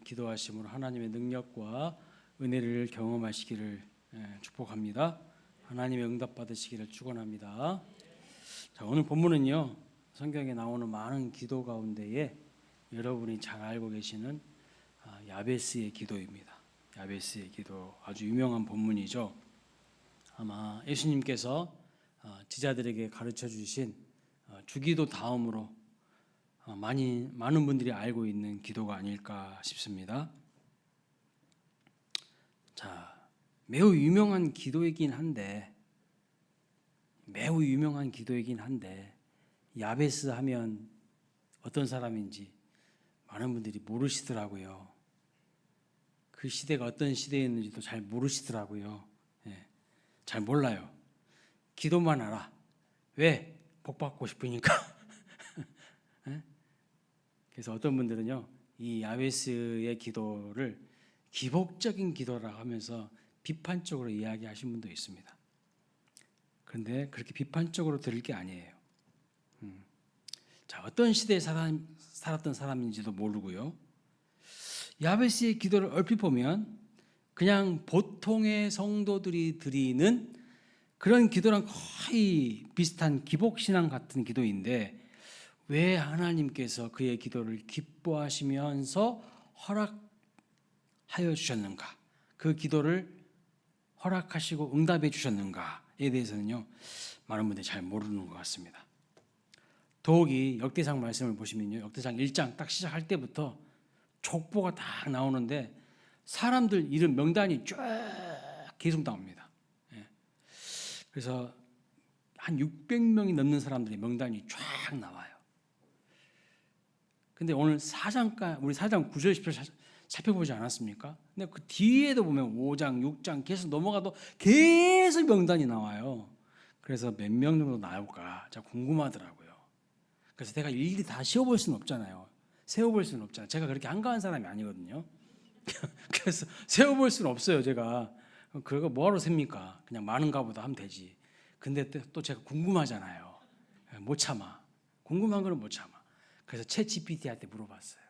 기도하심으로 하나님의 능력과 은혜를 경험하시기를 축복합니다. 하나님의 응답 받으시기를 축원합니다. 자, 오늘 본문은요, 성경에 나오는 많은 기도 가운데에 여러분이 잘 알고 계시는 야베스의 기도입니다. 야베스의 기도, 아주 유명한 본문이죠. 아마 예수님께서 제자들에게 가르쳐 주신 주기도 다음으로 많은 분들이 알고 있는 기도가 아닐까 싶습니다. 자, 매우 유명한 기도이긴 한데 야베스 하면 어떤 사람인지 많은 분들이 모르시더라고요. 그 시대가 어떤 시대였는지도 잘 모르시더라고요. 잘 몰라요. 기도만 알아. 왜? 복 받고 싶으니까. 그래서 어떤 분들은요, 이 야베스의 기도를 기복적인 기도라고 하면서 비판적으로 이야기하신 분도 있습니다. 그런데 그렇게 비판적으로 들을 게 아니에요. 자, 어떤 시대에 살았던 사람인지도 모르고요. 야베스의 기도를 얼핏 보면 그냥 보통의 성도들이 드리는 그런 기도랑 거의 비슷한 기복신앙 같은 기도인데, 왜 하나님께서 그의 기도를 기뻐하시면서 허락하여 주셨는가, 그 기도를 허락하시고 응답해 주셨는가에 대해서는요, 많은 분들이 잘 모르는 것 같습니다. 더욱이 역대상 말씀을 보시면요, 역대상 1장 딱 시작할 때부터 족보가 딱 나오는데 사람들 이름 명단이 쫙 계속 나옵니다. 그래서 한 600명이 넘는 사람들의 명단이 쫙 나와요. 근데 오늘 우리 4장 9절 10절 살펴보지 않았습니까? 근데 그 뒤에도 보면 5장 6장 계속 넘어가도 계속 명단이 나와요. 그래서 몇 명 정도 나올까 제가 궁금하더라고요. 그래서 내가 일일이 다 세워볼 수는 없잖아요. 제가 그렇게 한가한 사람이 아니거든요. 그래서 세워볼 수는 없어요. 제가 그거 뭐하러 셉니까? 그냥 많은가 보다 하면 되지. 근데 또 제가 궁금하잖아요. 못 참아. 궁금한 거는 못 참아. 그래서 챗 GPT한테 물어봤어요.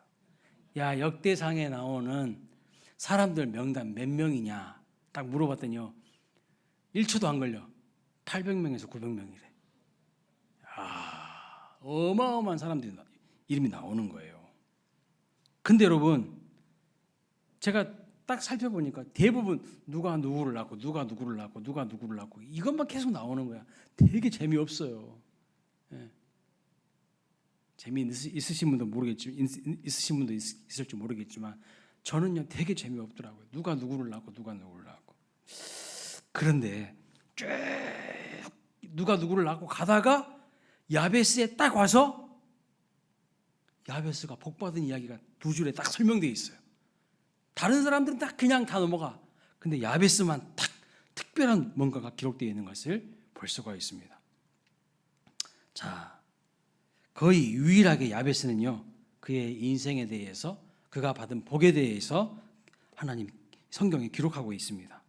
야, 역대상에 나오는 사람들 명단 몇 명이냐 딱 물어봤더니요, 1초도 안 걸려 800명에서 900명이래. 어마어마한 사람들이 이름이 나오는 거예요. 근데 여러분, 제가 딱 살펴보니까 대부분 누가 누구를 낳고 누가 누구를 낳고 누가 누구를 낳고 이것만 계속 나오는 거야. 되게 재미없어요. 재미있으신 분도 있으신 분도 있을지 모르겠지만 저는요, 되게 재미없더라고요. 누가 누구를 낳고 누가 누구를 낳고. 그런데 쭉 누가 누구를 낳고 가다가 야베스에 딱 와서 야베스가 복받은 이야기가 두 줄에 딱 설명되어 있어요. 다른 사람들은 딱 그냥 다 넘어가. 근데 야베스만 딱 특별한 뭔가가 기록되어 있는 것을 볼 수가 있습니다. 자, 거의 유일하게 야베스는요, 그의 인생에 대해서, 그가 받은 복에 대해서 하나님 성경에 기록하고 있습니다.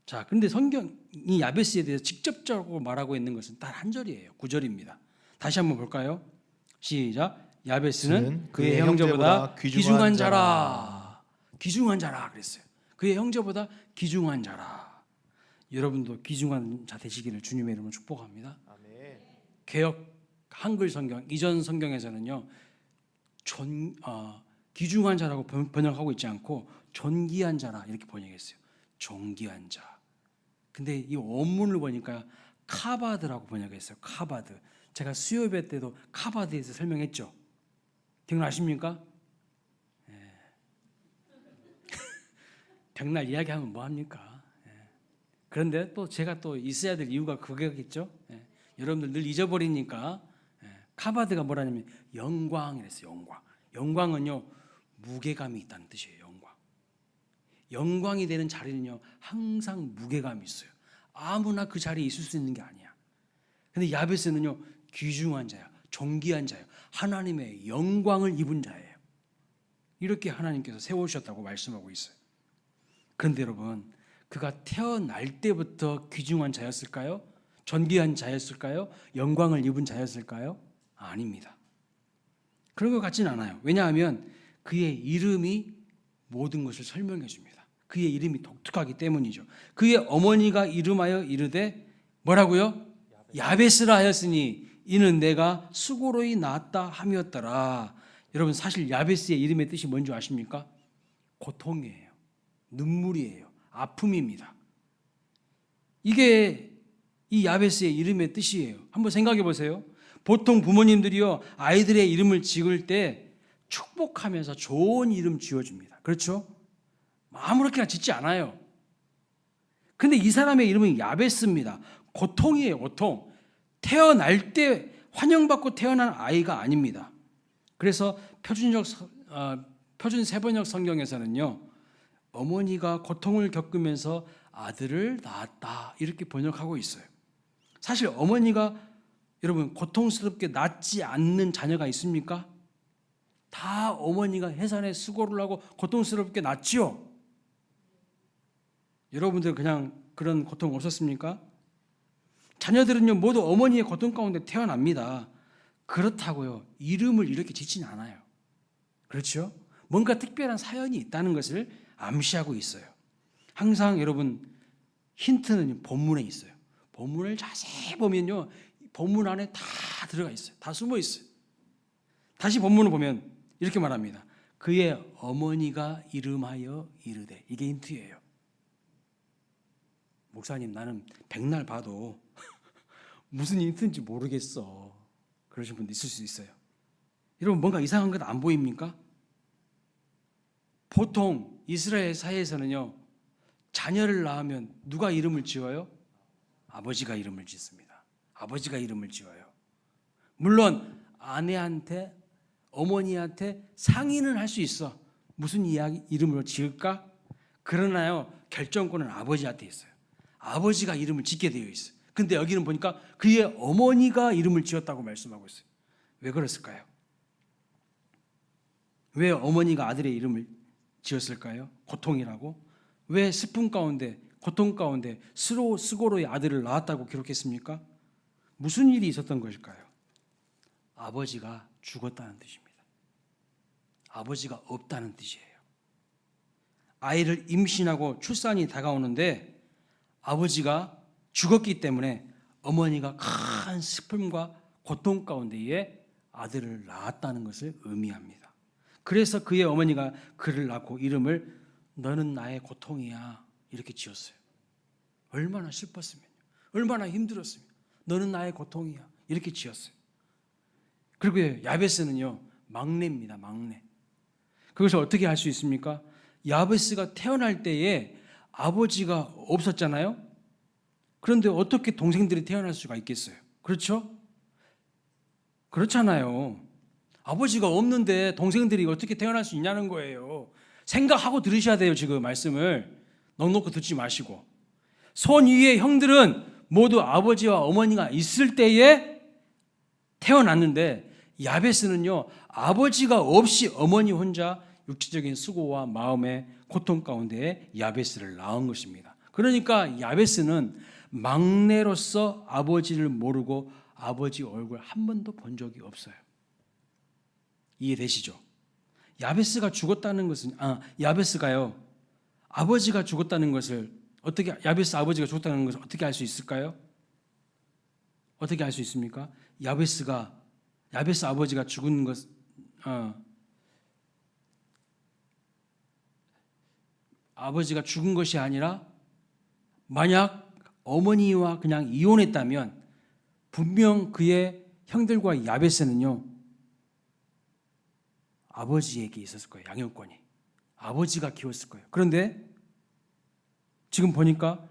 자, 그런데 성경이 야베스에 대해서 직접적으로 말하고 있는 것은 딱 한 절이에요. 9절입니다. 다시 한번 볼까요? 시작. 야베스는 그의 형제보다 귀중한 자라. 귀중한 자라 그랬어요. 그의 형제보다 귀중한 자라. 여러분도 귀중한 자 되시기를 주님의 이름으로 축복합니다. 아멘. 개역 한글 성경, 이전 성경에서는요, 귀중한 자라고 번역하고 있지 않고 존귀한 자라 이렇게 번역했어요. 존귀한 자. 근데 이 원문을 보니까 카바드라고 번역했어요. 카바드. 제가 수요예배 때도 카바드에서 설명했죠. 기억나십니까? 백날 이야기하면 뭐합니까? 그런데 또 제가 또 있어야 될 이유가 그거겠죠. 여러분들 늘 잊어버리니까. 카바드가 뭐라냐면 영광이랬어요. 영광. 영광은요, 무게감이 있다는 뜻이에요. 영광이 되는 자리는요, 항상 무게감이 있어요. 아무나 그 자리에 있을 수 있는 게 아니야. 근데 야베스는요, 귀중한 자야, 존귀한 자야, 하나님의 영광을 입은 자예요. 이렇게 하나님께서 세우셨다고 말씀하고 있어요. 그런데 여러분, 그가 태어날 때부터 귀중한 자였을까요? 존귀한 자였을까요? 영광을 입은 자였을까요? 아닙니다. 그런 것 같지는 않아요. 왜냐하면 그의 이름이 모든 것을 설명해 줍니다. 그의 이름이 독특하기 때문이죠. 그의 어머니가 이름하여 이르되 뭐라고요? 야베스라 하였으니 이는 내가 수고로이 낳았다 함이었더라. 여러분 사실 야베스의 이름의 뜻이 뭔지 아십니까? 고통이에요. 눈물이에요. 아픔입니다. 이게 이 야베스의 이름의 뜻이에요. 한번 생각해 보세요. 보통 부모님들이요 아이들의 이름을 지을 때 축복하면서 좋은 이름 지어줍니다. 그렇죠? 아무렇게나 짓지 않아요. 근데 이 사람의 이름은 야베스입니다. 고통이에요. 고통. 태어날 때 환영받고 태어난 아이가 아닙니다. 그래서 표준 세번역 성경에서는요 어머니가 고통을 겪으면서 아들을 낳았다 이렇게 번역하고 있어요. 사실 어머니가 여러분 고통스럽게 낳지 않는 자녀가 있습니까? 다 어머니가 해산에 수고를 하고 고통스럽게 낳지요. 여러분들 그냥 그런 고통 없었습니까? 자녀들은요 모두 어머니의 고통 가운데 태어납니다. 그렇다고요 이름을 이렇게 짓지는 않아요. 그렇죠? 뭔가 특별한 사연이 있다는 것을 암시하고 있어요. 항상 여러분 힌트는 본문에 있어요. 본문을 자세히 보면요 본문 안에 다 들어가 있어요. 다 숨어 있어요. 다시 본문을 보면 이렇게 말합니다. 그의 어머니가 이름하여 이르되. 이게 힌트예요. 목사님 나는 백날 봐도 무슨 힌트인지 모르겠어. 그러신 분도 있을 수 있어요. 여러분 뭔가 이상한 것 안 보입니까? 보통 이스라엘 사회에서는요 자녀를 낳으면 누가 이름을 지어요? 아버지가 이름을 짓습니다. 아버지가 이름을 지어요. 물론 아내한테 어머니한테 상의는 할 수 있어. 무슨 이름으로 지을까? 그러나요 결정권은 아버지한테 있어요. 아버지가 이름을 짓게 되어 있어요. 근데 여기는 보니까 그의 어머니가 이름을 지었다고 말씀하고 있어요. 왜 그랬을까요? 왜 어머니가 아들의 이름을 지었을까요? 고통이라고? 왜 슬픔 가운데 고통 가운데 스고로의 아들을 낳았다고 기록했습니까? 무슨 일이 있었던 것일까요? 아버지가 죽었다는 뜻입니다. 아버지가 없다는 뜻이에요. 아이를 임신하고 출산이 다가오는데 아버지가 죽었기 때문에 어머니가 큰 슬픔과 고통 가운데에 아들을 낳았다는 것을 의미합니다. 그래서 그의 어머니가 그를 낳고 이름을 너는 나의 고통이야 이렇게 지었어요. 얼마나 슬펐으면요. 얼마나 힘들었으면 너는 나의 고통이야 이렇게 지었어요. 그리고 야베스는요 막내입니다. 막내. 그것을 어떻게 할 수 있습니까? 야베스가 태어날 때에 아버지가 없었잖아요. 그런데 어떻게 동생들이 태어날 수가 있겠어요? 그렇죠? 그렇잖아요. 아버지가 없는데 동생들이 어떻게 태어날 수 있냐는 거예요. 생각하고 들으셔야 돼요. 지금 말씀을 넉넉히 듣지 마시고. 손 위의 형들은 모두 아버지와 어머니가 있을 때에 태어났는데 야베스는요 아버지가 없이 어머니 혼자 육체적인 수고와 마음의 고통 가운데 야베스를 낳은 것입니다. 그러니까 야베스는 막내로서 아버지를 모르고 아버지 얼굴 한 번도 본 적이 없어요. 이해되시죠? 야베스가 죽었다는 것은 야베스가요 아버지가 죽었다는 것을 어떻게 야베스 아버지가 죽었다는 것을 어떻게 알 수 있을까요? 어떻게 알 수 있습니까? 야베스 아버지가 죽은 것 아버지가 죽은 것이 아니라 만약 어머니와 그냥 이혼했다면 분명 그의 형들과 야베스는요 아버지에게 있었을 거예요. 양육권이. 아버지가 키웠을 거예요. 그런데 지금 보니까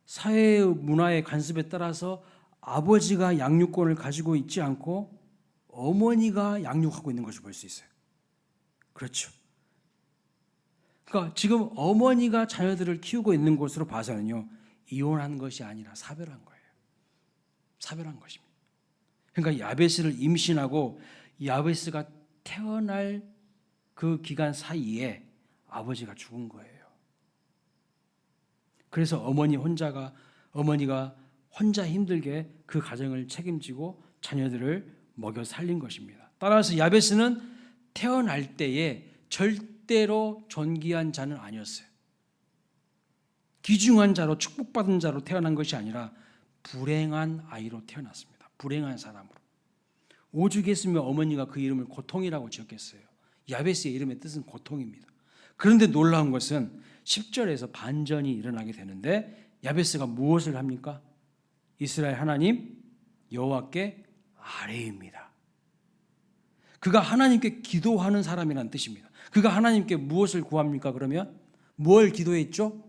사회의 문화의 간섭에 따라서 아버지가 양육권을 가지고 있지 않고 어머니가 양육하고 있는 것을 볼 수 있어요. 그렇죠. 그러니까 지금 어머니가 자녀들을 키우고 있는 것으로 봐서는요 이혼한 것이 아니라 사별한 거예요. 사별한 것입니다. 그러니까 야베스를 임신하고 야베스가 태어날 그 기간 사이에 아버지가 죽은 거예요. 그래서 어머니가 혼자 힘들게 그 가정을 책임지고 자녀들을 먹여 살린 것입니다. 따라서 야베스는 태어날 때에 절대로 존귀한 자는 아니었어요. 귀중한 자로 축복받은 자로 태어난 것이 아니라 불행한 아이로 태어났습니다. 불행한 사람으로. 오죽했으면 어머니가 그 이름을 고통이라고 지었겠어요. 야베스의 이름의 뜻은 고통입니다. 그런데 놀라운 것은 10절에서 반전이 일어나게 되는데 야베스가 무엇을 합니까? 이스라엘 하나님 여호와께 아뢰입니다. 그가 하나님께 기도하는 사람이라는 뜻입니다. 그가 하나님께 무엇을 구합니까? 그러면 뭘 기도했죠?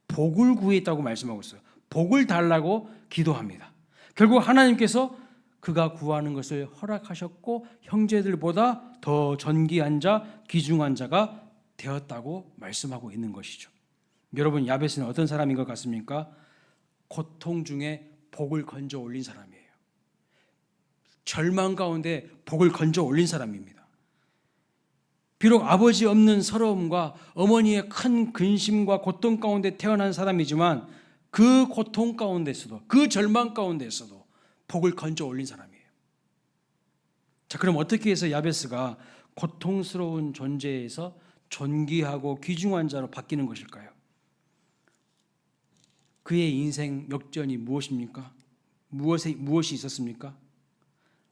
복을 구했다고 말씀하고 있어요. 복을 달라고 기도합니다. 결국 하나님께서 그가 구하는 것을 허락하셨고 형제들보다 더 존귀한 자, 귀중한 자가 되었다고 말씀하고 있는 것이죠. 여러분, 야베스는 어떤 사람인 것 같습니까? 고통 중에 복을 건져 올린 사람이에요. 절망 가운데 복을 건져 올린 사람입니다. 비록 아버지 없는 서러움과 어머니의 큰 근심과 고통 가운데 태어난 사람이지만 그 고통 가운데서도, 그 절망 가운데서도 복을 건져 올린 사람이에요. 자, 그럼 어떻게 해서 야베스가 고통스러운 존재에서 존귀하고 귀중한 자로 바뀌는 것일까요? 그의 인생 역전이 무엇입니까? 무엇이 있었습니까?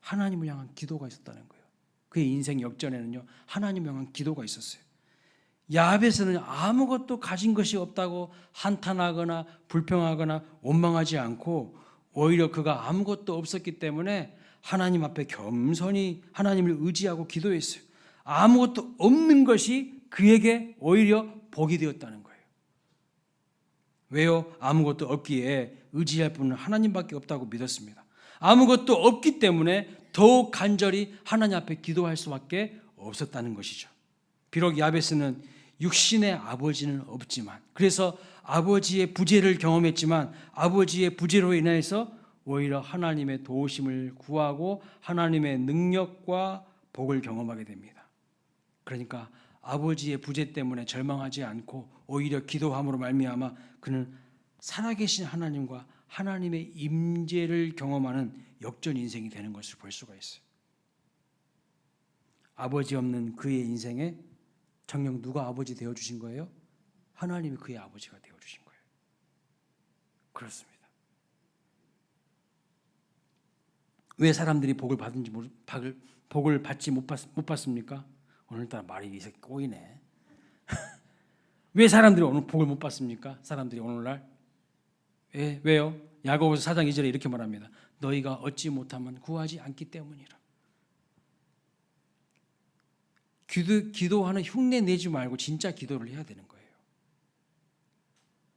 하나님을 향한 기도가 있었다는 거예요. 그의 인생 역전에는요, 하나님을 향한 기도가 있었어요. 야베스는 아무것도 가진 것이 없다고 한탄하거나 불평하거나 원망하지 않고 오히려 그가 아무것도 없었기 때문에 하나님 앞에 겸손히 하나님을 의지하고 기도했어요. 아무것도 없는 것이 그에게 오히려 복이 되었다는 거예요. 왜요? 아무것도 없기에 의지할 분은 하나님밖에 없다고 믿었습니다. 아무것도 없기 때문에 더욱 간절히 하나님 앞에 기도할 수밖에 없었다는 것이죠. 비록 야베스는 육신의 아버지는 없지만, 그래서 아버지의 부재를 경험했지만 아버지의 부재로 인해서 오히려 하나님의 도우심을 구하고 하나님의 능력과 복을 경험하게 됩니다. 그러니까 아버지의 부재 때문에 절망하지 않고 오히려 기도함으로 말미암아 그는 살아계신 하나님과 하나님의 임재를 경험하는 역전 인생이 되는 것을 볼 수가 있어요. 아버지 없는 그의 인생에 정녕 누가 아버지 되어주신 거예요? 하나님이 그의 아버지가 되어주신 거예요. 그렇습니다. 왜 사람들이 복을 받지 못 받습니까? 오늘따라 말이 이 새끼 꼬이네. 왜 사람들이 오늘 복을 못 받습니까? 사람들이 오늘날 왜요? 야고보서 4장 2절에 이렇게 말합니다. 너희가 얻지 못하면 구하지 않기 때문이라. 기도하는 흉내 내지 말고 진짜 기도를 해야 되는 거예요.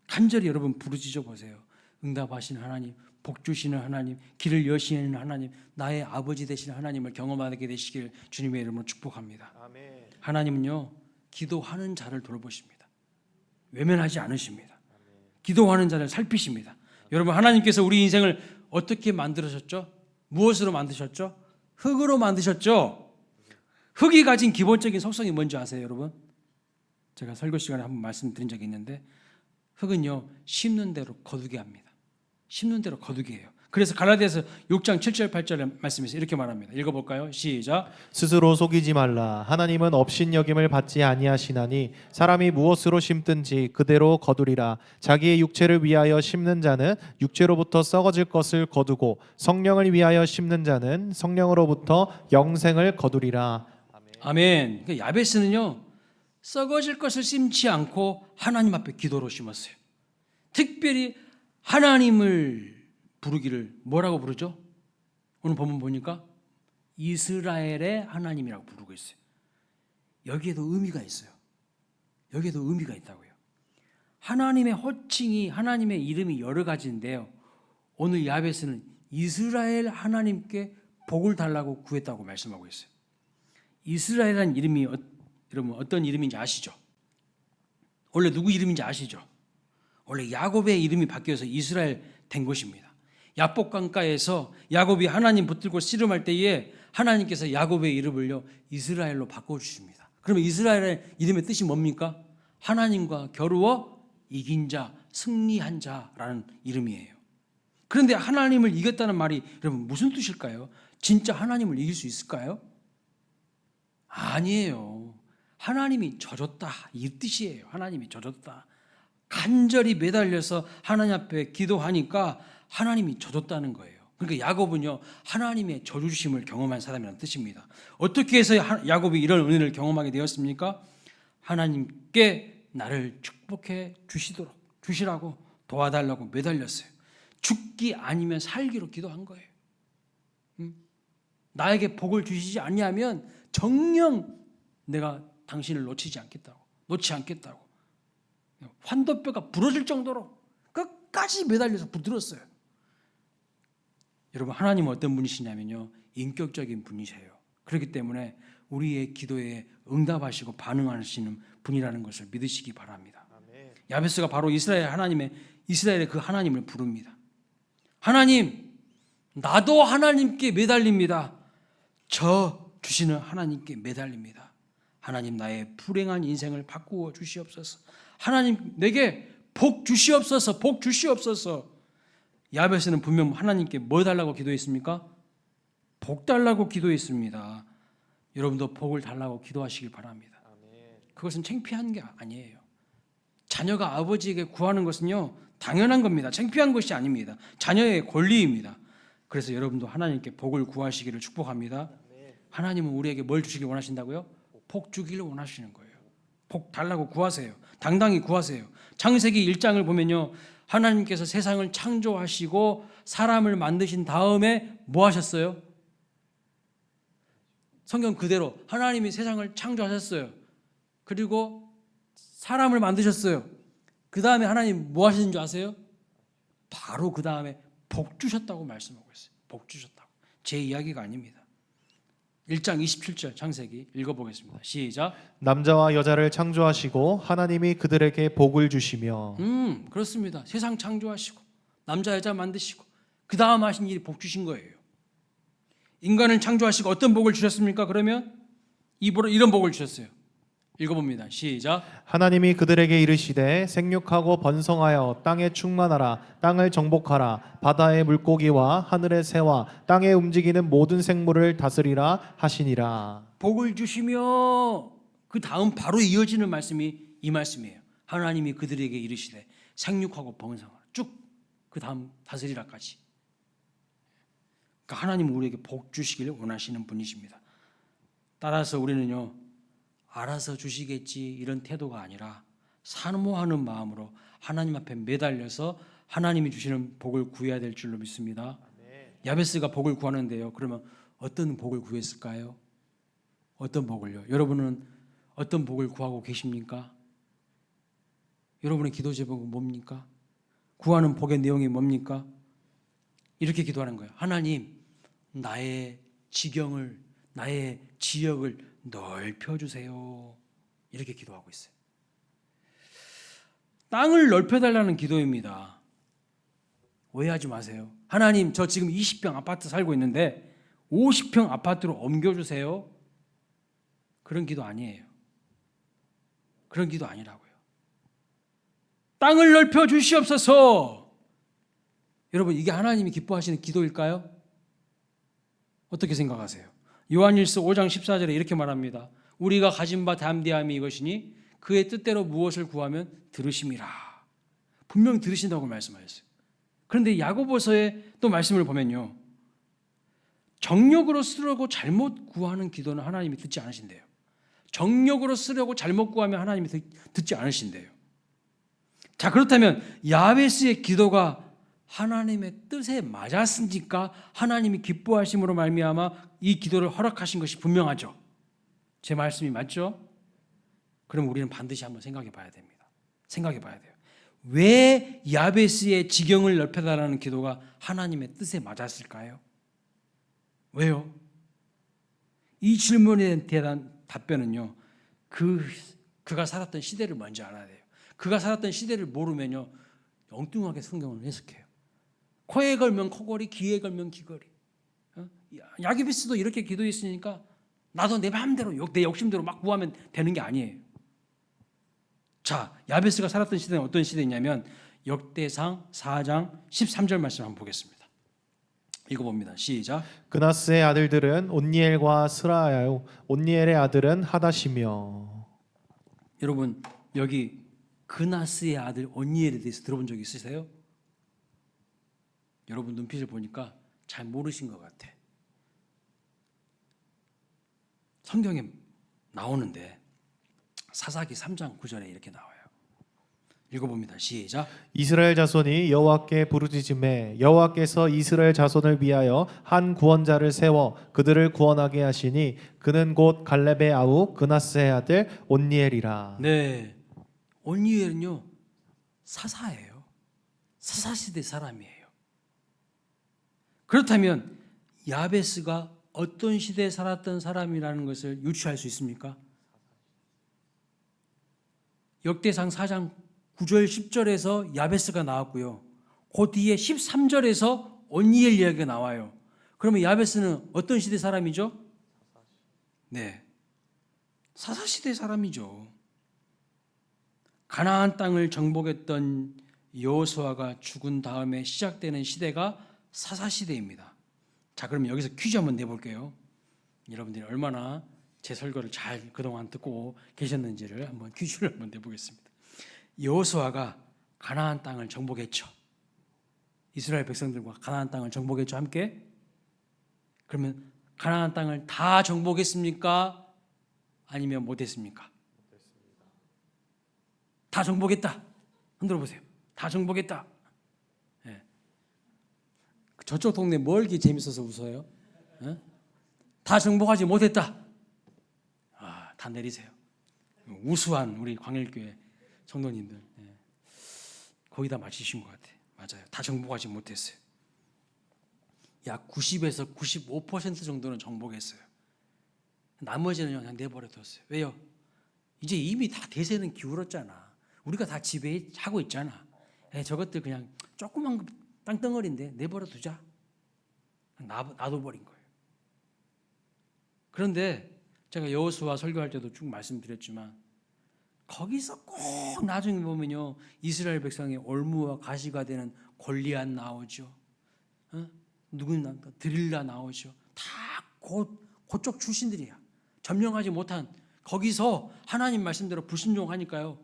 간절히 여러분 부르짖어 보세요. 응답하시는 하나님, 복 주시는 하나님, 길을 여시는 하나님, 나의 아버지 되시는 하나님을 경험하게 되시길 주님의 이름으로 축복합니다. 아멘. 하나님은요, 기도하는 자를 돌보십니다. 외면하지 않으십니다. 기도하는 자를 살피십니다. 여러분, 하나님께서 우리 인생을 어떻게 만들으셨죠? 무엇으로 만드셨죠? 흙으로 만드셨죠? 흙이 가진 기본적인 속성이 뭔지 아세요, 여러분? 제가 설교 시간에 한번 말씀드린 적이 있는데 흙은요, 심는 대로 거두게 합니다. 심는 대로 거두게 해요. 그래서 갈라디아서 6장 7절 8절의 말씀에서 이렇게 말합니다. 읽어볼까요? 시작. 스스로 속이지 말라. 하나님은 업신여김을 받지 아니하시나니 사람이 무엇으로 심든지 그대로 거두리라. 자기의 육체를 위하여 심는 자는 육체로부터 썩어질 것을 거두고 성령을 위하여 심는 자는 성령으로부터 영생을 거두리라. 아멘. 그러니까 야베스는요, 썩어질 것을 심지 않고 하나님 앞에 기도로 심었어요. 특별히 하나님을 부르기를 뭐라고 부르죠? 오늘 본문 보니까 이스라엘의 하나님이라고 부르고 있어요. 여기에도 의미가 있어요. 여기에도 의미가 있다고요. 하나님의 호칭이, 하나님의 이름이 여러 가지인데요, 오늘 야베스는 이스라엘 하나님께 복을 달라고 구했다고 말씀하고 있어요. 이스라엘이라는 이름이 여러분 어떤 이름인지 아시죠? 원래 누구 이름인지 아시죠? 원래 야곱의 이름이 바뀌어서 이스라엘 된 것입니다. 야복강가에서 야곱이 하나님 붙들고 씨름할 때에 하나님께서 야곱의 이름을요, 이스라엘로 바꿔주십니다. 그러면 이스라엘의 이름의 뜻이 뭡니까? 하나님과 겨루어 이긴 자, 승리한 자라는 이름이에요. 그런데 하나님을 이겼다는 말이 여러분 무슨 뜻일까요? 진짜 하나님을 이길 수 있을까요? 아니에요. 하나님이 져줬다 이 뜻이에요. 하나님이 져줬다. 간절히 매달려서 하나님 앞에 기도하니까 하나님이 져줬다는 거예요. 그러니까 야곱은요 하나님의 져주심을 경험한 사람이라는 뜻입니다. 어떻게 해서 야곱이 이런 은혜를 경험하게 되었습니까? 하나님께 나를 축복해 주시라고 도와달라고 매달렸어요. 죽기 아니면 살기로 기도한 거예요. 나에게 복을 주시지 않냐면 정녕 내가 당신을 놓지 않겠다고. 환도뼈가 부러질 정도로 끝까지 매달려서 붙들었어요. 여러분 하나님은 어떤 분이시냐면요 인격적인 분이세요. 그렇기 때문에 우리의 기도에 응답하시고 반응하시는 분이라는 것을 믿으시기 바랍니다. 야베스가 바로 이스라엘의 그 하나님을 부릅니다. 하나님, 나도 하나님께 매달립니다. 저 주시는 하나님께 매달립니다. 하나님 나의 불행한 인생을 바꾸어 주시옵소서. 하나님 내게 복 주시옵소서. 복 주시옵소서. 야베스는 분명 하나님께 뭐 달라고 기도했습니까? 복 달라고 기도했습니다. 여러분도 복을 달라고 기도하시길 바랍니다. 그것은 창피한 게 아니에요. 자녀가 아버지에게 구하는 것은요 당연한 겁니다. 창피한 것이 아닙니다. 자녀의 권리입니다. 그래서 여러분도 하나님께 복을 구하시기를 축복합니다. 하나님은 우리에게 뭘 주시길 원하신다고요? 복 주기를 원하시는 거예요. 복 달라고 구하세요. 당당히 구하세요. 창세기 1장을 보면요 하나님께서 세상을 창조하시고 사람을 만드신 다음에 뭐 하셨어요? 성경 그대로 하나님이 세상을 창조하셨어요. 그리고 사람을 만드셨어요. 그 다음에 하나님 뭐 하시는 줄 아세요? 바로 그 다음에 복 주셨다고 말씀하고 있어요. 복 주셨다고. 제 이야기가 아닙니다. 1장 27절 창세기 읽어보겠습니다. 시작. 남자와 여자를 창조하시고 하나님이 그들에게 복을 주시며. 그렇습니다. 세상 창조하시고 남자 여자 만드시고 그 다음 하신 일이 복 주신 거예요. 인간을 창조하시고 어떤 복을 주셨습니까? 그러면 이런 복을 주셨어요. 읽어봅니다. 시작. 하나님이 그들에게 이르시되 생육하고 번성하여 땅에 충만하라. 땅을 정복하라. 바다의 물고기와 하늘의 새와 땅에 움직이는 모든 생물을 다스리라 하시니라. 복을 주시며 그 다음 바로 이어지는 말씀이 이 말씀이에요. 하나님이 그들에게 이르시되 생육하고 번성하라. 쭉 그 다음 다스리라까지. 그러니까 하나님은 우리에게 복 주시기를 원하시는 분이십니다. 따라서 우리는요 알아서 주시겠지 이런 태도가 아니라 사모하는 마음으로 하나님 앞에 매달려서 하나님이 주시는 복을 구해야 될 줄로 믿습니다. 야베스가 복을 구하는데요. 그러면 어떤 복을 구했을까요? 어떤 복을요? 여러분은 어떤 복을 구하고 계십니까? 여러분의 기도 제목은 뭡니까? 구하는 복의 내용이 뭡니까? 이렇게 기도하는 거예요. 하나님, 나의 지경을, 나의 지역을 넓혀주세요. 이렇게 기도하고 있어요. 땅을 넓혀달라는 기도입니다. 오해하지 마세요. 하나님, 저 지금 20평 아파트 살고 있는데 50평 아파트로 옮겨주세요. 그런 기도 아니에요. 그런 기도 아니라고요. 땅을 넓혀 주시옵소서. 여러분, 이게 하나님이 기뻐하시는 기도일까요? 어떻게 생각하세요? 요한일서 5장 14절에 이렇게 말합니다. 우리가 가진 바 담대함이 이것이니 그의 뜻대로 무엇을 구하면 들으심이라. 분명 들으신다고 말씀하셨어요. 그런데 야고보서의 또 말씀을 보면요, 정욕으로 쓰려고 잘못 구하는 기도는 하나님이 듣지 않으신대요. 정욕으로 쓰려고 잘못 구하면 하나님이 듣지 않으신대요. 자, 그렇다면 야베스의 기도가 하나님의 뜻에 맞았으니까 하나님이 기뻐하심으로 말미암아 이 기도를 허락하신 것이 분명하죠. 제 말씀이 맞죠? 그럼 우리는 반드시 한번 생각해 봐야 됩니다. 생각해 봐야 돼요. 왜 야베스의 지경을 넓혀달라는 기도가 하나님의 뜻에 맞았을까요? 왜요? 이 질문에 대한 답변은요, 그가 살았던 시대를 먼저 알아야 돼요. 그가 살았던 시대를 모르면요, 엉뚱하게 성경을 해석해요. 코에 걸면 코걸이, 귀에 걸면 귀걸이. 야베스도 이렇게 기도했으니까 나도 내 마음대로, 내 욕심대로 막 구하면 되는 게 아니에요. 자, 야베스가 살았던 시대는 어떤 시대냐면 역대상 4장 13절 말씀 한번 보겠습니다. 읽어봅니다. 시작. 그나스의 아들들은 온니엘과 스라야요 온니엘의 아들은 하닷이며. 여러분 여기 그나스의 아들 온니엘에 대해서 들어본 적 있으세요? 여러분 눈빛을 보니까 잘 모르신 것 같아. 성경에 나오는데 사사기 3장 9절에 이렇게 나와요. 읽어봅니다. 시작. 이스라엘 자손이 여호와께 부르짖음에 여호와께서 이스라엘 자손을 위하여 한 구원자를 세워 그들을 구원하게 하시니 그는 곧 갈렙의 아우 그나스의 아들 온니엘이라. 네, 온니엘은요 사사예요. 사사 시대 사람이에요. 그렇다면 야베스가 어떤 시대에 살았던 사람이라는 것을 유추할 수 있습니까? 역대상 4장 9절 10절에서 야베스가 나왔고요. 그 뒤에 13절에서 온니엘 이야기가 나와요. 그러면 야베스는 어떤 시대 사람이죠? 네, 사사 시대 사람이죠. 가나안 땅을 정복했던 여호수아가 죽은 다음에 시작되는 시대가 사사 시대입니다. 자, 그럼 여기서 퀴즈 한번 내볼게요. 여러분들이 얼마나 제 설교를 잘 그동안 듣고 계셨는지를 한번 퀴즈를 한번 내보겠습니다. 여호수아가 가나안 땅을 정복했죠. 이스라엘 백성들과 가나안 땅을 정복했죠, 함께. 그러면 가나안 땅을 다 정복했습니까? 아니면 못했습니까? 다 정복했다. 흔들어 보세요. 다 정복했다. 네. 저쪽 동네 멀기 재밌어서 웃어요. 네? 다 정복하지 못했다. 다 내리세요. 우수한 우리 광일교회 성도님들, 네. 거의 다 맞히신 것 같아요. 맞아요. 다 정복하지 못했어요. 약 90에서 95% 정도는 정복했어요. 나머지는 그냥 내버려뒀어요. 왜요? 이제 이미 다 대세는 기울었잖아. 우리가 다 지배하고 있잖아. 저것들 그냥 조그만 땅덩어리인데 내버려두자. 놔둬버린 거예요. 그런데 제가 여호수아 설교할 때도 쭉 말씀드렸지만 거기서 꼭 나중에 보면요, 이스라엘 백성의 올무와 가시가 되는 골리앗 나오죠. 누구나 드릴라 나오죠. 다 그쪽 출신들이야. 점령하지 못한, 거기서 하나님 말씀대로 불순종하니까요,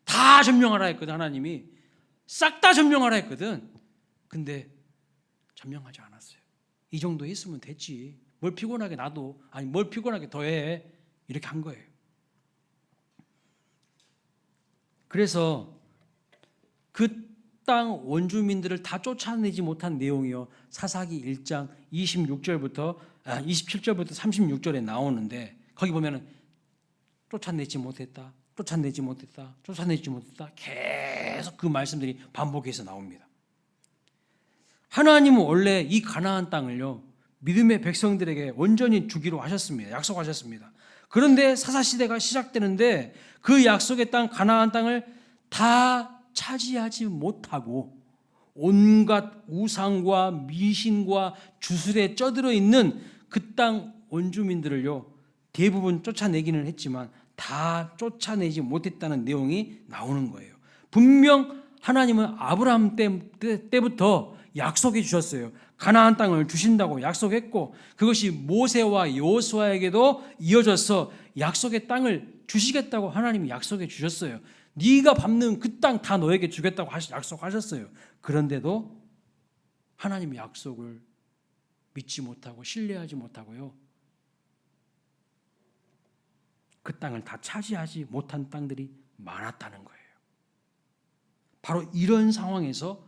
다 점령하라 했거든. 하나님이 싹 다 점령하라 했거든. 근데 점령하지 않았어요. 이 정도 했으면 됐지, 뭘 피곤하게 놔둬, 아니 뭘 피곤하게 더해, 이렇게 한 거예요. 그래서 그 땅 원주민들을 다 쫓아내지 못한 내용이요, 사사기 1장 27절부터 36절에 나오는데, 거기 보면은 쫓아내지 못했다, 쫓아내지 못했다, 쫓아내지 못했다, 계속 그 말씀들이 반복해서 나옵니다. 하나님은 원래 이 가나안 땅을요, 믿음의 백성들에게 온전히 주기로 하셨습니다. 약속하셨습니다. 그런데 사사시대가 시작되는데 그 약속의 땅 가나안 땅을 다 차지하지 못하고 온갖 우상과 미신과 주술에 쩌들어 있는 그 땅 원주민들을요, 대부분 쫓아내기는 했지만 다 쫓아내지 못했다는 내용이 나오는 거예요. 분명 하나님은 아브라함 때부터 약속해 주셨어요. 가나안 땅을 주신다고 약속했고, 그것이 모세와 여호수아에게도 이어져서 약속의 땅을 주시겠다고 하나님이 약속해 주셨어요. 네가 밟는 그 땅 다 너에게 주겠다고 약속하셨어요. 그런데도 하나님의 약속을 믿지 못하고 신뢰하지 못하고요, 그 땅을 다 차지하지 못한 땅들이 많았다는 거예요. 바로 이런 상황에서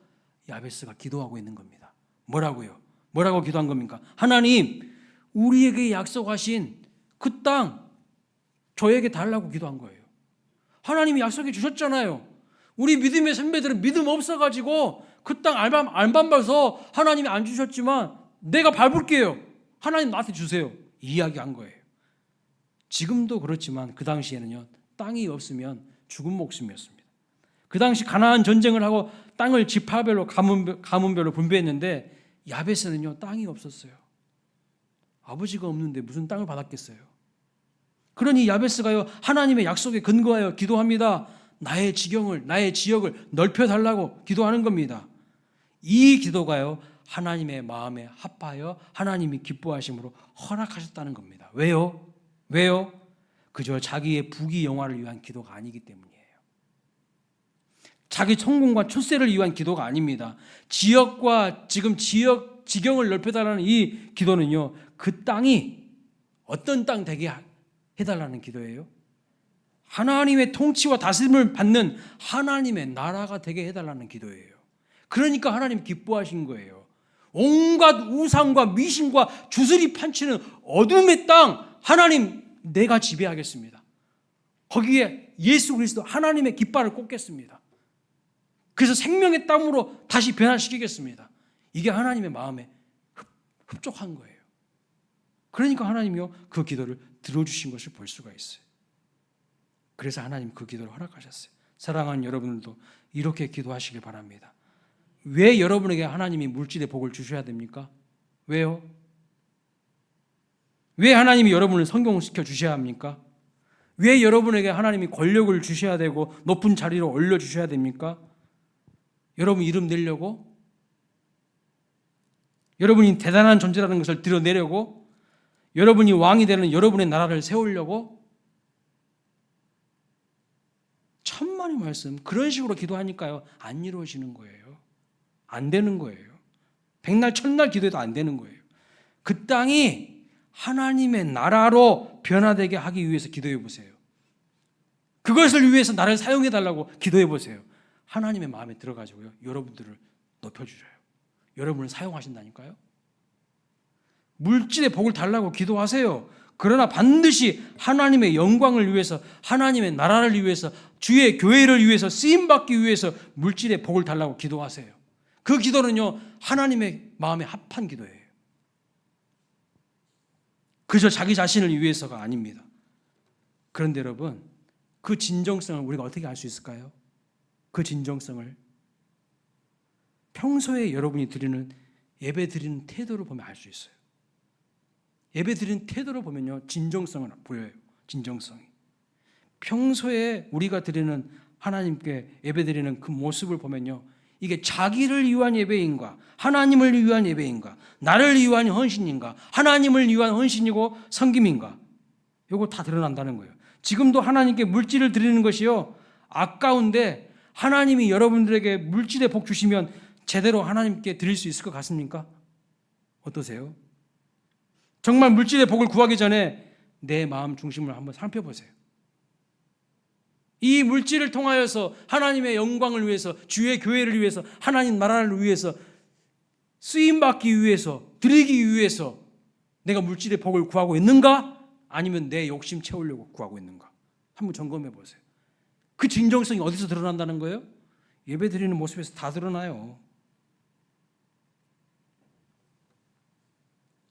야베스가 기도하고 있는 겁니다. 뭐라고요? 뭐라고 기도한 겁니까? 하나님, 우리에게 약속하신 그 땅 저에게 달라고 기도한 거예요. 하나님이 약속해 주셨잖아요. 우리 믿음의 선배들은 믿음 없어가지고 그 땅 안 밟아서 하나님이 안 주셨지만 내가 밟을게요. 하나님 나한테 주세요. 이 이야기한 거예요. 지금도 그렇지만 그 당시에는요, 땅이 없으면 죽은 목숨이었습니다. 그 당시 가나안 전쟁을 하고 땅을 지파별로 가문별로 분배했는데 야베스는요, 땅이 없었어요. 아버지가 없는데 무슨 땅을 받았겠어요. 그러니 야베스가요, 하나님의 약속에 근거하여 기도합니다. 나의 지경을, 나의 지역을 넓혀달라고 기도하는 겁니다. 이 기도가요, 하나님의 마음에 합하여 하나님이 기뻐하심으로 허락하셨다는 겁니다. 왜요? 그저 자기의 부귀영화를 위한 기도가 아니기 때문이에요. 자기 성공과 출세를 위한 기도가 아닙니다. 지역과 지경을 넓혀달라는 이 기도는요, 그 땅이 어떤 땅 되게 해달라는 기도예요. 하나님의 통치와 다스림을 받는 하나님의 나라가 되게 해달라는 기도예요. 그러니까 하나님 기뻐하신 거예요. 온갖 우상과 미신과 주술이 판치는 어둠의 땅, 하나님 내가 지배하겠습니다. 거기에 예수 그리스도 하나님의 깃발을 꽂겠습니다. 그래서 생명의 땅으로 다시 변화시키겠습니다. 이게 하나님의 마음에 흡족한 거예요. 그러니까 하나님이요, 그 기도를 들어주신 것을 볼 수가 있어요. 그래서 하나님 그 기도를 허락하셨어요. 사랑하는 여러분들도 이렇게 기도하시길 바랍니다. 왜 여러분에게 하나님이 물질의 복을 주셔야 됩니까? 왜요? 왜 하나님이 여러분을 성공시켜 주셔야 합니까? 왜 여러분에게 하나님이 권력을 주셔야 되고 높은 자리로 올려주셔야 됩니까? 여러분 이름 내려고? 여러분이 대단한 존재라는 것을 드러내려고? 여러분이 왕이 되는 여러분의 나라를 세우려고? 천만의 말씀, 그런 식으로 기도하니까요, 안 이루어지는 거예요. 안 되는 거예요. 백날 천날 기도해도 안 되는 거예요. 그 땅이 하나님의 나라로 변화되게 하기 위해서 기도해 보세요. 그것을 위해서 나를 사용해 달라고 기도해 보세요. 하나님의 마음에 들어가지고요, 여러분들을 높여주셔요. 여러분을 사용하신다니까요. 물질의 복을 달라고 기도하세요. 그러나 반드시 하나님의 영광을 위해서, 하나님의 나라를 위해서, 주의 교회를 위해서, 쓰임받기 위해서 물질의 복을 달라고 기도하세요. 그 기도는요, 하나님의 마음에 합한 기도예요. 그저 자기 자신을 위해서가 아닙니다. 그런데 여러분, 그 진정성을 우리가 어떻게 알 수 있을까요? 그 진정성을 평소에 여러분이 드리는, 예배 드리는 태도를 보면 알 수 있어요. 예배 드리는 태도를 보면요, 진정성을 보여요. 진정성이. 평소에 우리가 드리는, 하나님께 예배 드리는 그 모습을 보면요, 이게 자기를 위한 예배인가, 하나님을 위한 예배인가, 나를 위한 헌신인가, 하나님을 위한 헌신이고 섬김인가, 이거 다 드러난다는 거예요. 지금도 하나님께 물질을 드리는 것이요, 아까운데 하나님이 여러분들에게 물질의 복 주시면 제대로 하나님께 드릴 수 있을 것 같습니까? 어떠세요? 정말 물질의 복을 구하기 전에 내 마음 중심을 한번 살펴보세요. 이 물질을 통하여서 하나님의 영광을 위해서, 주의 교회를 위해서, 하나님 나라를 위해서, 쓰임받기 위해서, 드리기 위해서 내가 물질의 복을 구하고 있는가? 아니면 내 욕심 채우려고 구하고 있는가? 한번 점검해 보세요. 그 진정성이 어디서 드러난다는 거예요? 예배 드리는 모습에서 다 드러나요.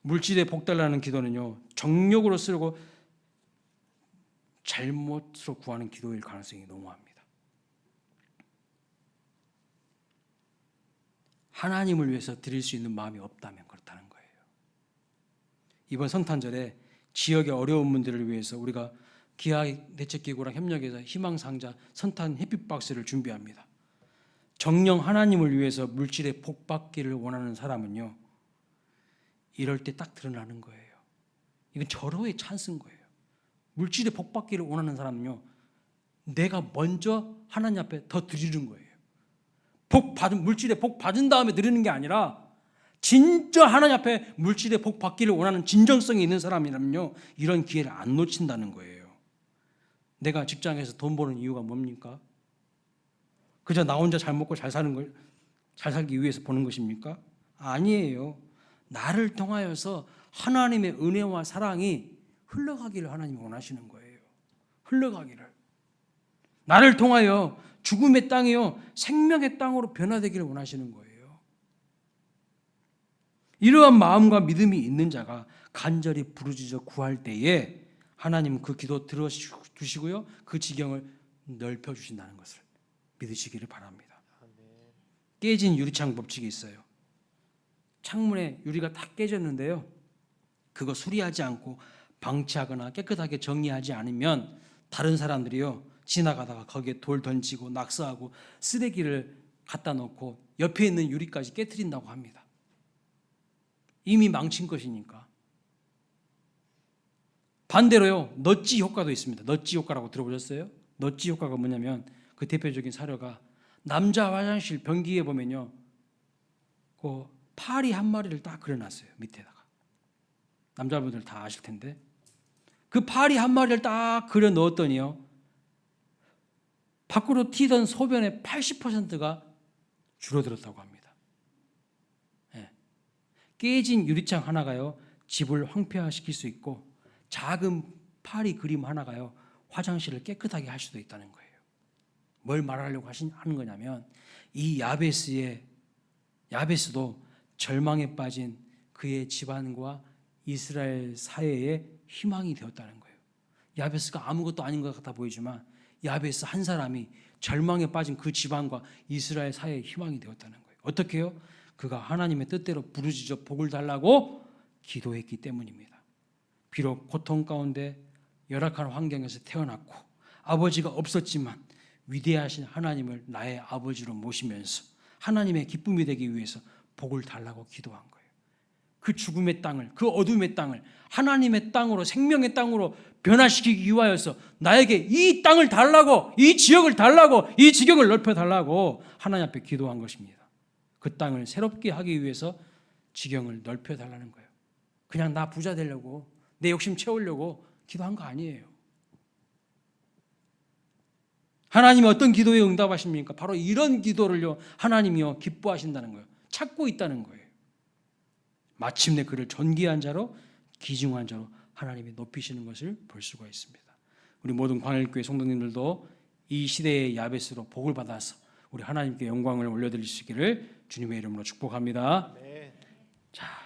물질의 복 달라는 기도는요, 정욕으로 쓰고 잘못으로 구하는 기도일 가능성이 너무합니다. 하나님을 위해서 드릴 수 있는 마음이 없다면 그렇다는 거예요. 이번 성탄절에 지역의 어려운 분들을 위해서 우리가 기아대책기구랑 협력해서 희망상자 선탄 햇빛박스를 준비합니다. 정녕 하나님을 위해서 물질의 복 받기를 원하는 사람은요, 이럴 때 딱 드러나는 거예요. 이건 절호의 찬스인 거예요. 물질의 복 받기를 원하는 사람은요, 내가 먼저 하나님 앞에 더 드리는 거예요. 물질의 복 받은 다음에 드리는 게 아니라 진짜 하나님 앞에 물질의 복 받기를 원하는 진정성이 있는 사람이라면요, 이런 기회를 안 놓친다는 거예요. 내가 직장에서 돈 버는 이유가 뭡니까? 그저 나 혼자 잘 먹고 잘 살기 위해서 버는 것입니까? 아니에요. 나를 통하여서 하나님의 은혜와 사랑이 흘러가기를 하나님이 원하시는 거예요. 흘러가기를. 나를 통하여 죽음의 땅이요, 생명의 땅으로 변화되기를 원하시는 거예요. 이러한 마음과 믿음이 있는 자가 간절히 부르짖어 구할 때에 하나님은 그 기도 들어주시고요, 그 지경을 넓혀주신다는 것을 믿으시기를 바랍니다. 깨진 유리창 법칙이 있어요. 창문에 유리가 다 깨졌는데요, 그거 수리하지 않고 방치하거나 깨끗하게 정리하지 않으면 다른 사람들이요, 지나가다가 거기에 돌 던지고 낙서하고 쓰레기를 갖다 놓고 옆에 있는 유리까지 깨트린다고 합니다. 이미 망친 것이니까. 반대로요, 넛지 효과도 있습니다. 넛지 효과라고 들어보셨어요? 넛지 효과가 뭐냐면 그 대표적인 사례가 남자 화장실 변기에 보면요, 그 파리 한 마리를 딱 그려놨어요. 밑에다가. 남자분들 다 아실 텐데 그 파리 한 마리를 딱 그려 넣었더니요, 밖으로 튀던 소변의 80%가 줄어들었다고 합니다. 예. 깨진 유리창 하나가요, 집을 황폐화시킬 수 있고 작은 파리 그림 하나가요, 화장실을 깨끗하게 할 수도 있다는 거예요. 뭘 말하려고 하는 거냐면 이 야베스도 절망에 빠진 그의 집안과 이스라엘 사회의 희망이 되었다는 거예요. 야베스가 아무것도 아닌 것 같아 보이지만 야베스 한 사람이 절망에 빠진 그 집안과 이스라엘 사회의 희망이 되었다는 거예요. 어떻게 해요? 그가 하나님의 뜻대로 부르짖어 복을 달라고 기도했기 때문입니다. 비록 고통 가운데 열악한 환경에서 태어났고 아버지가 없었지만 위대하신 하나님을 나의 아버지로 모시면서 하나님의 기쁨이 되기 위해서 복을 달라고 기도한 거예요. 그 죽음의 땅을, 그 어둠의 땅을 하나님의 땅으로, 생명의 땅으로 변화시키기 위하여서 나에게 이 땅을 달라고, 이 지역을 달라고, 이 지경을 넓혀 달라고 하나님 앞에 기도한 것입니다. 그 땅을 새롭게 하기 위해서 지경을 넓혀 달라는 거예요. 그냥 나 부자 되려고, 내 욕심 채우려고 기도한 거 아니에요. 하나님이 어떤 기도에 응답하십니까? 바로 이런 기도를요, 하나님이요 기뻐하신다는 거예요. 찾고 있다는 거예요. 마침내 그를 존귀한 자로, 귀중한 자로 하나님이 높이시는 것을 볼 수가 있습니다. 우리 모든 광일교회 성도님들도 이 시대의 야베스로 복을 받아서 우리 하나님께 영광을 올려드릴 수 있기를 주님의 이름으로 축복합니다. 자.